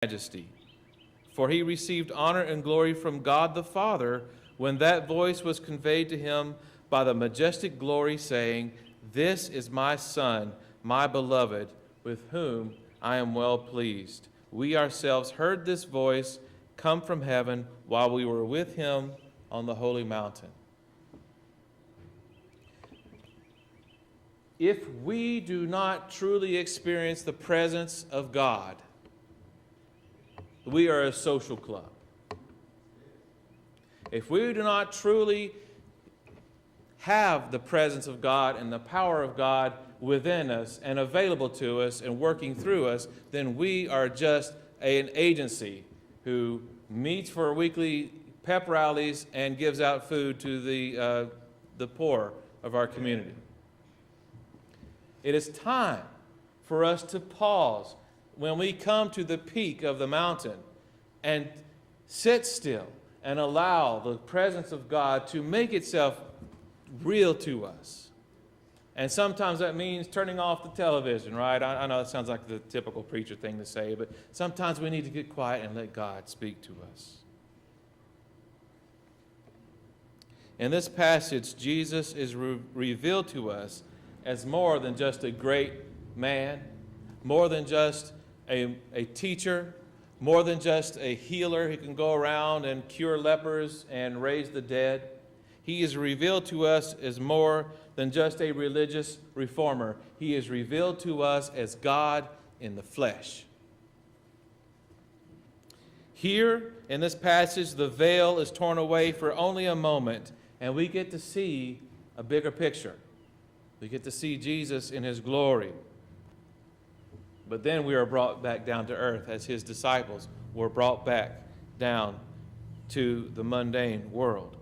majesty. For he received honor and glory from God the Father when that voice was conveyed to him by the majestic glory, saying, "This is my Son, my beloved, with whom I am well pleased." We ourselves heard this voice come from heaven while we were with him on the holy mountain. If we do not truly experience the presence of God, we are a social club. If we do not truly have the presence of God and the power of God within us and available to us and working through us, then we are just an agency who meets for weekly pep rallies and gives out food to the poor of our community. It is time for us to pause when we come to the peak of the mountain and sit still and allow the presence of God to make itself real to us. And sometimes that means turning off the television, right? I know that sounds like the typical preacher thing to say, but sometimes we need to get quiet and let God speak to us. In this passage, Jesus is revealed to us as more than just a great man, more than just a teacher, more than just a healer who can go around and cure lepers and raise the dead. He is revealed to us as more than just a religious reformer. He is revealed to us as God in the flesh. Here in this passage, the veil is torn away for only a moment, and we get to see a bigger picture. We get to see Jesus in his glory. But then we are brought back down to earth as his disciples were brought back down to the mundane world.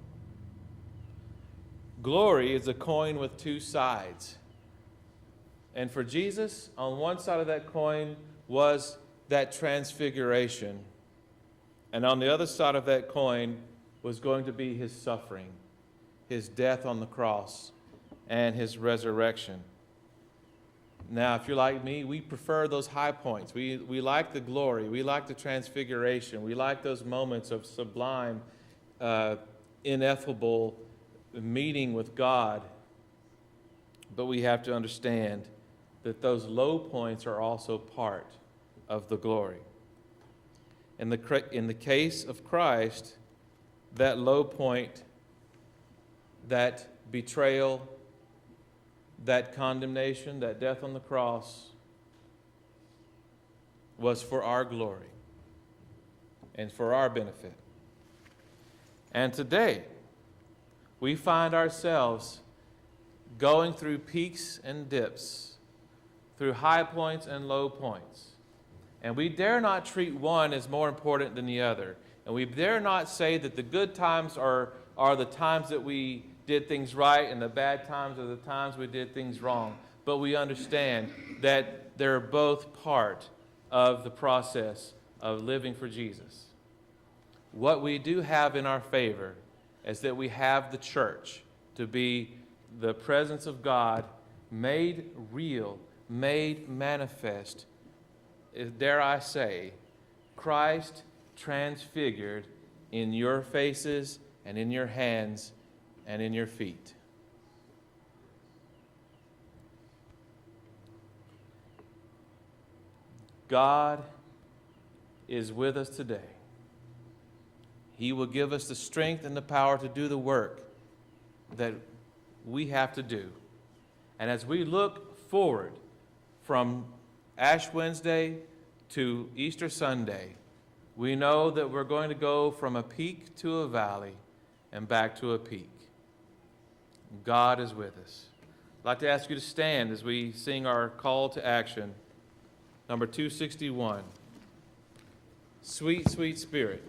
Glory is a coin with two sides. And for Jesus, on one side of that coin was that transfiguration. And on the other side of that coin was going to be his suffering, his death on the cross, and his resurrection. Now, if you're like me, we prefer those high points. We like the glory. We like the transfiguration. We like those moments of sublime, ineffable meeting with God. But we have to understand that those low points are also part of the glory. In the case of Christ, that low point, that betrayal, that condemnation, that death on the cross was for our glory and for our benefit. And today, we find ourselves going through peaks and dips, through high points and low points. And we dare not treat one as more important than the other. And we dare not say that the good times are the times that we did things right and the bad times are the times we did things wrong. But we understand that they're both part of the process of living for Jesus. What we do have in our favor is that we have the church to be the presence of God made real, made manifest, dare I say, Christ transfigured in your faces and in your hands and in your feet. God is with us today. He will give us the strength and the power to do the work that we have to do. And as we look forward from Ash Wednesday to Easter Sunday, we know that we're going to go from a peak to a valley and back to a peak. God is with us. I'd like to ask you to stand as we sing our call to action, number 261. Sweet, sweet Spirit.